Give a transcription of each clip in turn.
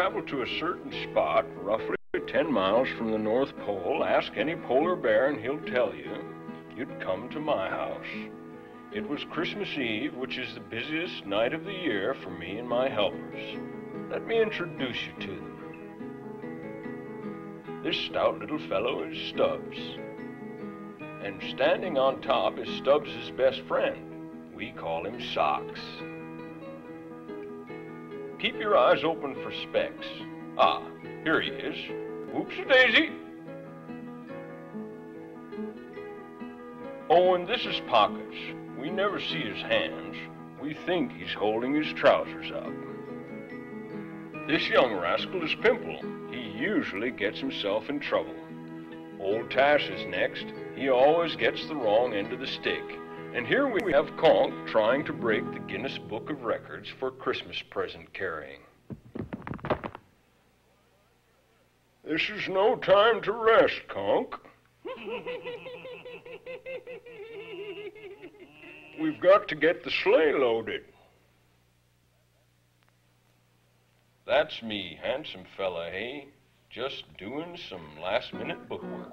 travel to a certain spot, roughly 10 miles from the North Pole, ask any polar bear and he'll tell you, you'd come to my house. It was Christmas Eve, which is the busiest night of the year for me and my helpers. Let me introduce you to them. This stout little fellow is Stubbs. And standing on top is Stubbs' best friend. We call him Socks. Keep your eyes open for specks. Ah, here he is. Whoops-a-daisy. Oh, and this is Pockets. We never see his hands. We think he's holding his trousers up. This young rascal is Pimple. He usually gets himself in trouble. Old Tash is next. He always gets the wrong end of the stick. And here we have Conk trying to break the Guinness Book of Records for Christmas present carrying. This is no time to rest, Conk. We've got to get the sleigh loaded. That's me, handsome fella, hey? Just doing some last-minute bookwork.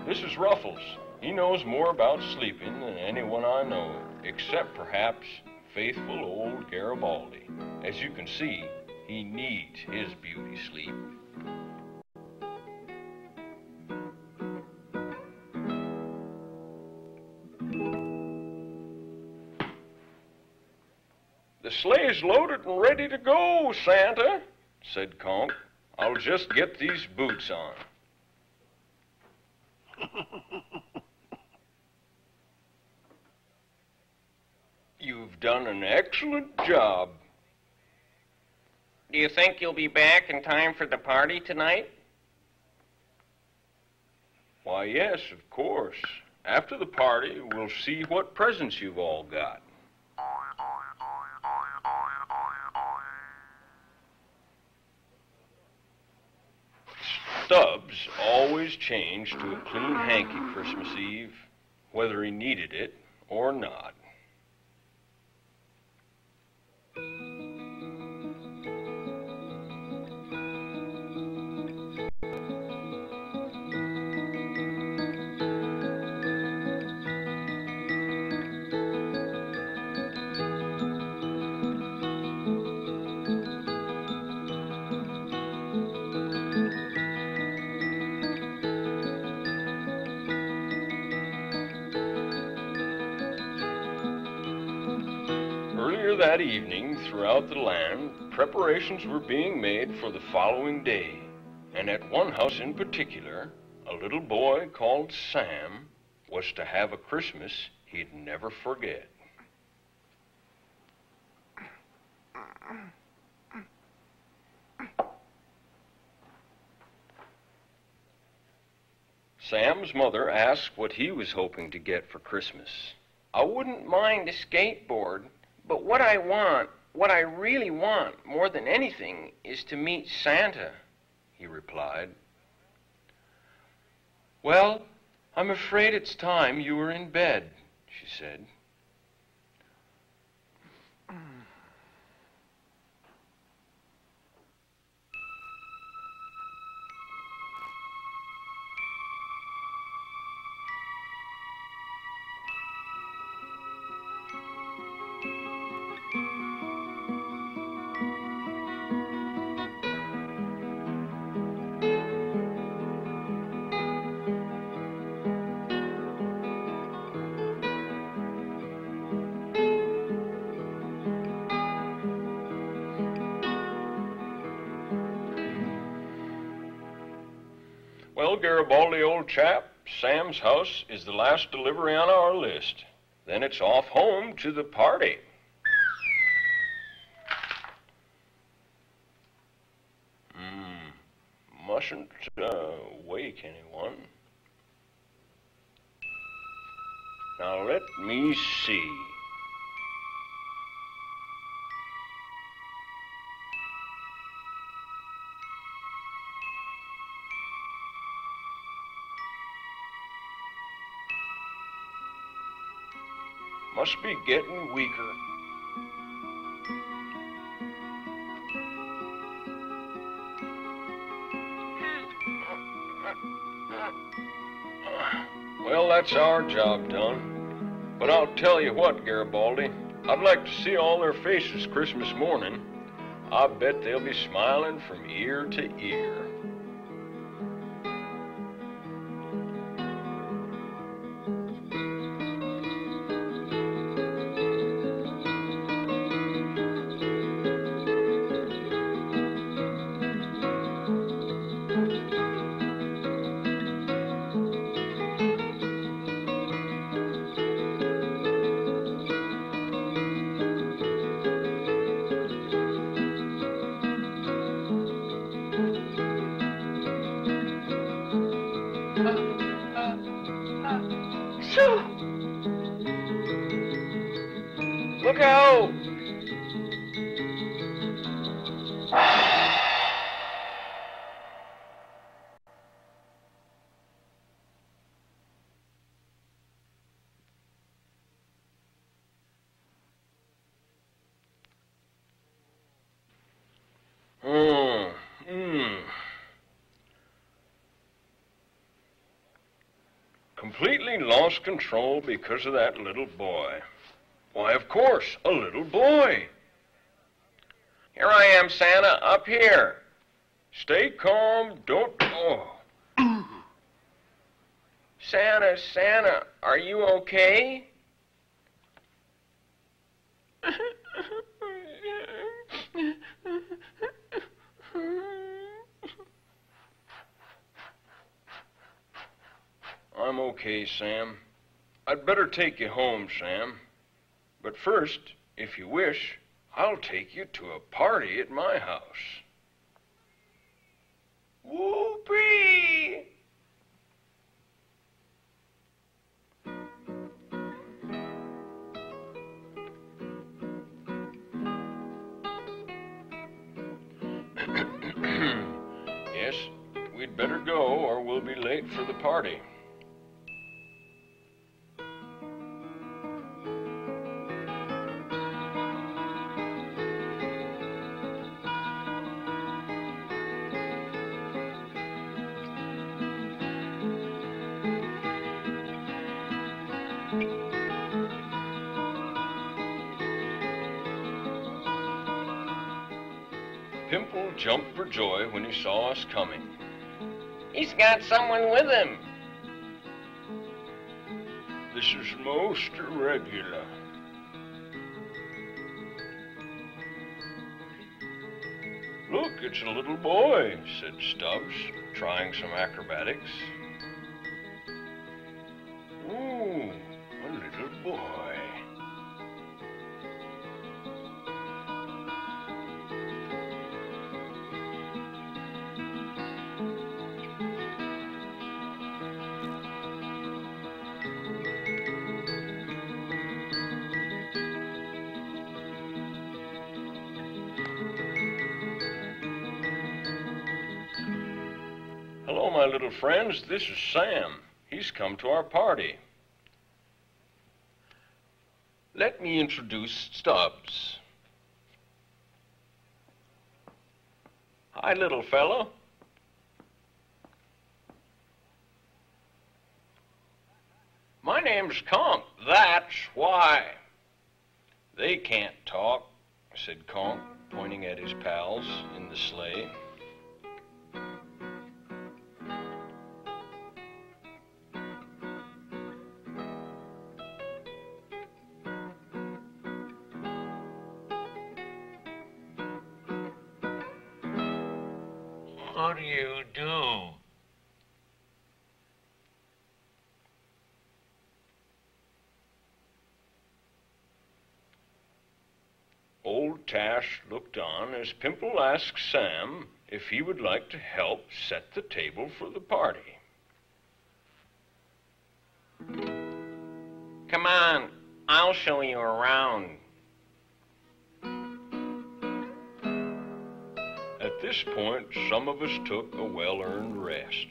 This is Ruffles. He knows more about sleeping than anyone I know, except perhaps faithful old Garibaldi. As you can see, he needs his beauty sleep. The sleigh's loaded and ready to go, Santa, said Conk. I'll just get these boots on. You've done an excellent job. Do you think you'll be back in time for the party tonight? Why, yes, of course. After the party, we'll see what presents you've all got. Stubbs always changed to a clean hanky Christmas Eve, whether he needed it or not. That evening, throughout the land, preparations were being made for the following day, and at one house in particular, a little boy called Sam was to have a Christmas he'd never forget. Sam's mother asked what he was hoping to get for Christmas. I wouldn't mind a skateboard. But what I really want, more than anything, is to meet Santa, he replied. Well, I'm afraid it's time you were in bed, she said. Well, Garibaldi, old chap, Sam's house is the last delivery on our list. Then it's off home to the party. Mustn't wake anyone. Now let me see. Must be getting weaker. Well, that's our job done. But I'll tell you what, Garibaldi, I'd like to see all their faces Christmas morning. I bet they'll be smiling from ear to ear. Look out! Completely lost control because of that little boy. Why, of course, a little boy. Here I am, Santa, up here. Stay calm, don't... Oh. Santa, are you okay? I'm okay, Sam. I'd better take you home, Sam. But first, if you wish, I'll take you to a party at my house. Whoopee! Yes, we'd better go or we'll be late for the party. Pimple jumped for joy when he saw us coming. He's got someone with him. This is most irregular. Look, it's a little boy, said Stubbs, trying some acrobatics. Ooh, a little boy. Hello, my little friends. This is Sam. He's come to our party. Let me introduce Stubbs. Hi, little fellow. My name's Conk. That's why. They can't talk, said Conk, pointing at his pals in the sleigh. How do you do? Old Tash looked on as Pimple asked Sam if he would like to help set the table for the party. Come on, I'll show you around. At this point, some of us took a well-earned rest,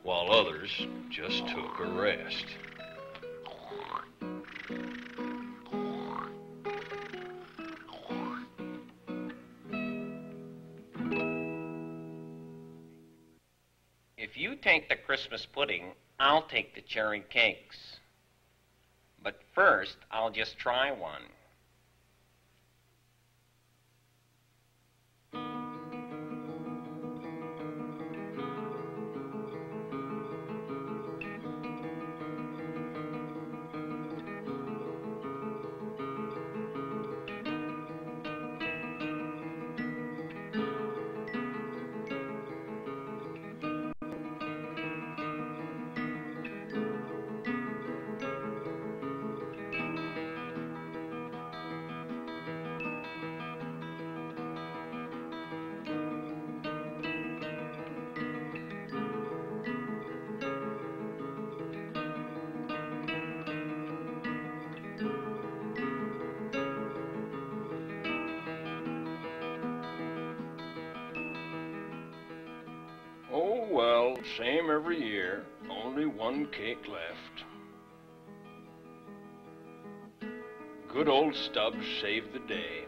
while others just took a rest. If you take the Christmas pudding, I'll take the cherry cakes. But first, I'll just try one. Oh, well, same every year. Only one cake left. Good old Stubbs saved the day.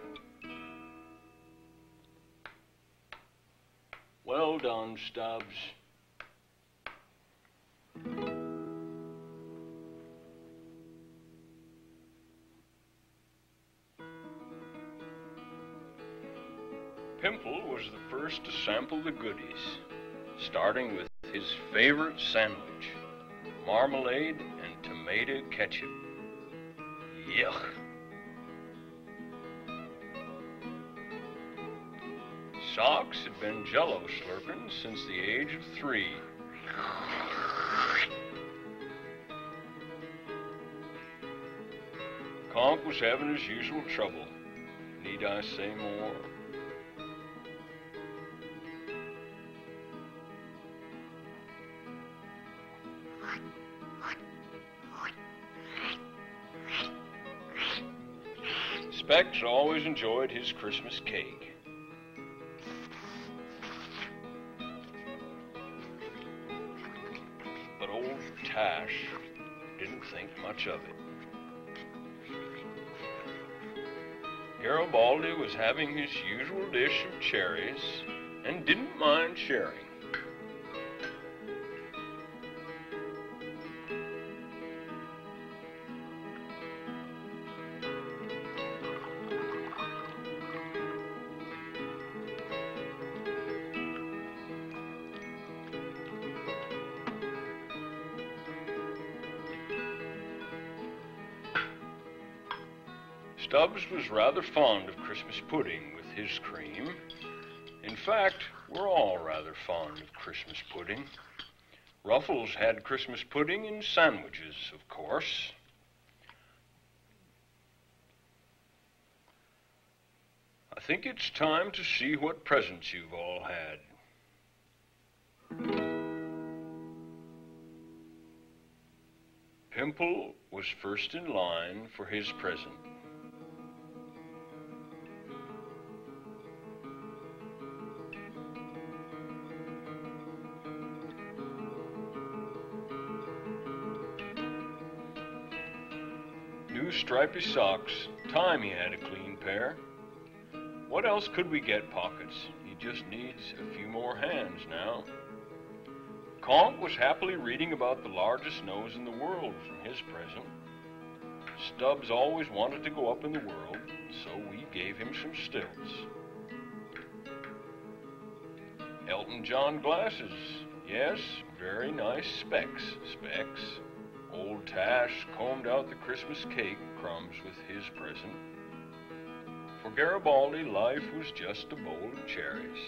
Well done, Stubbs. Pimple was the first to sample the goodies, starting with his favorite sandwich, marmalade and tomato ketchup. Yuck. Socks had been Jell-O slurping since the age of 3. Conk was having his usual trouble. Need I say more? Specs always enjoyed his Christmas cake. But old Tash didn't think much of it. Garibaldi was having his usual dish of cherries and didn't mind sharing. Stubbs was rather fond of Christmas pudding with his cream. In fact, we're all rather fond of Christmas pudding. Ruffles had Christmas pudding in sandwiches, of course. I think it's time to see what presents you've all had. Pimple was first in line for his present. New stripy socks. Time he had a clean pair. What else could we get, Pockets? He just needs a few more hands now. Conk was happily reading about the largest nose in the world from his present. Stubbs always wanted to go up in the world, so we gave him some stilts. Elton John glasses. Yes, very nice specs. Old Tash combed out the Christmas cake crumbs with his present. For Garibaldi, life was just a bowl of cherries.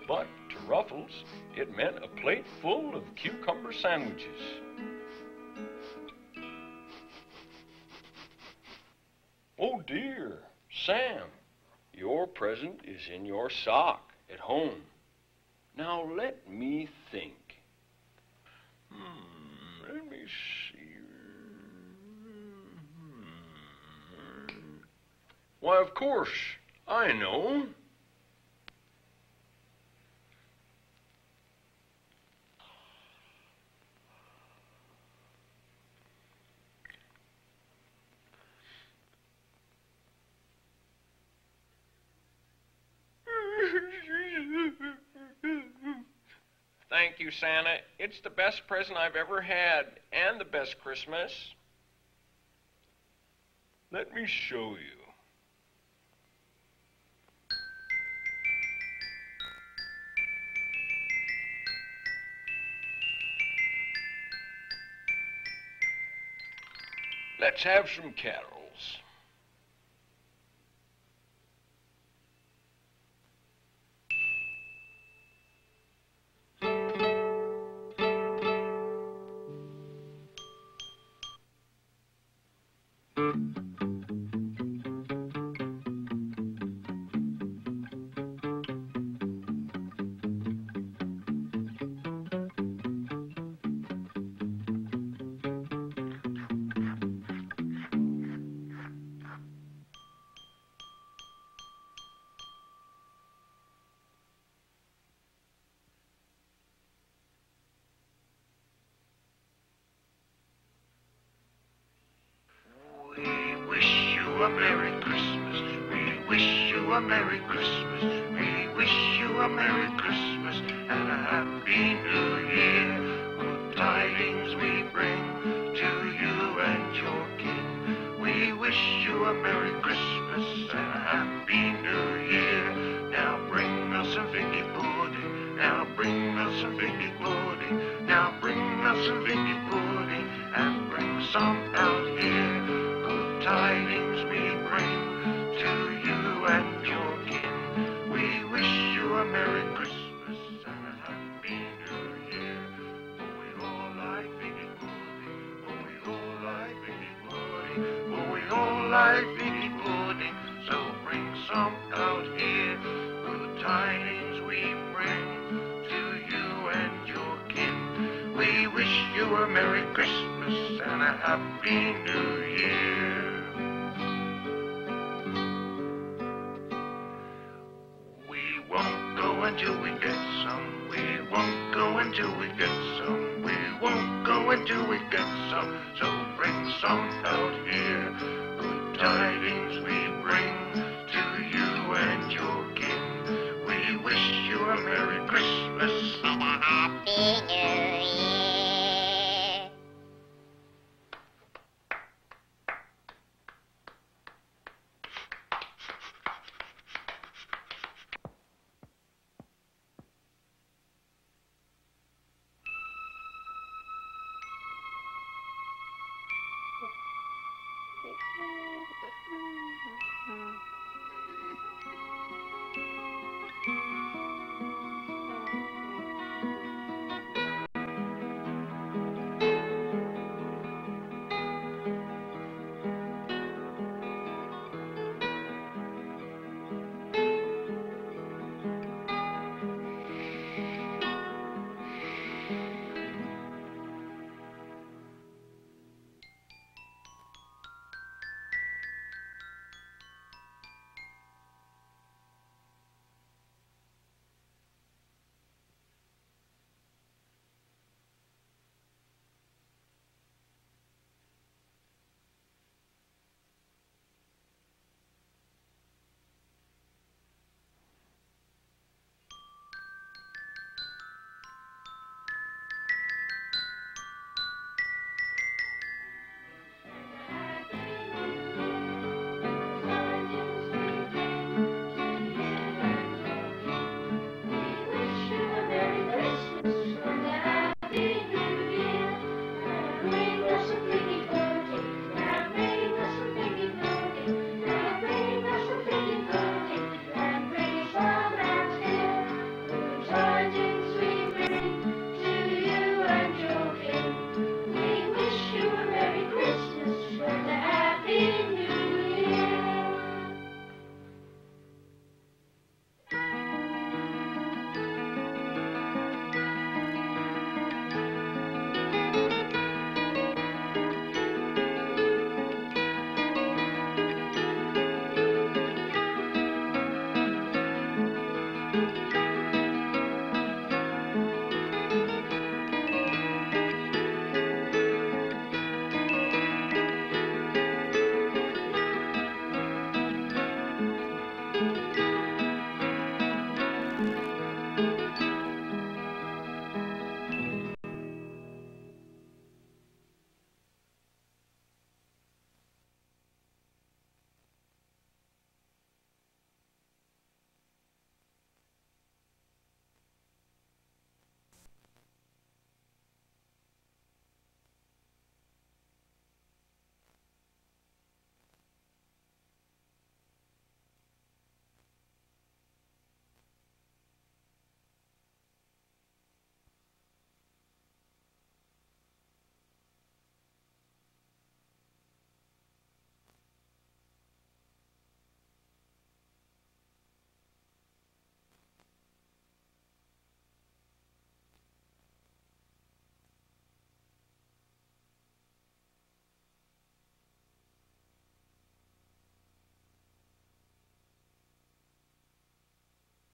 But to Ruffles, it meant a plate full of cucumber sandwiches. Oh dear, Sam, your present is in your sock at home. Now let me think. Let me see. Why, of course, I know. Thank you, Santa. It's the best present I've ever had, and the best Christmas. Let me show you. Let's have some carols. A Merry Christmas. We wish you a Merry Christmas. We wish you a Merry Christmas and a Happy New Year. Good tidings we bring to you and your kin. We wish you a Merry Christmas and a Happy New Year. Now bring us some figgy pudding. Now bring us some figgy pudding. Now bring us some figgy pudding and bring some out here. Good tidings we bring to you and your kin. We wish you a Merry Christmas and a Happy New Year. For we all like figgy pudding. For we all like figgy pudding. For we all like figgy pudding. So bring some out here. Good tidings we bring to you and your kin. We wish you a Merry Christmas and a Happy New Year. Until we get some, we won't go until we get some, we won't go until we get some, so bring some out here. Good tidings we bring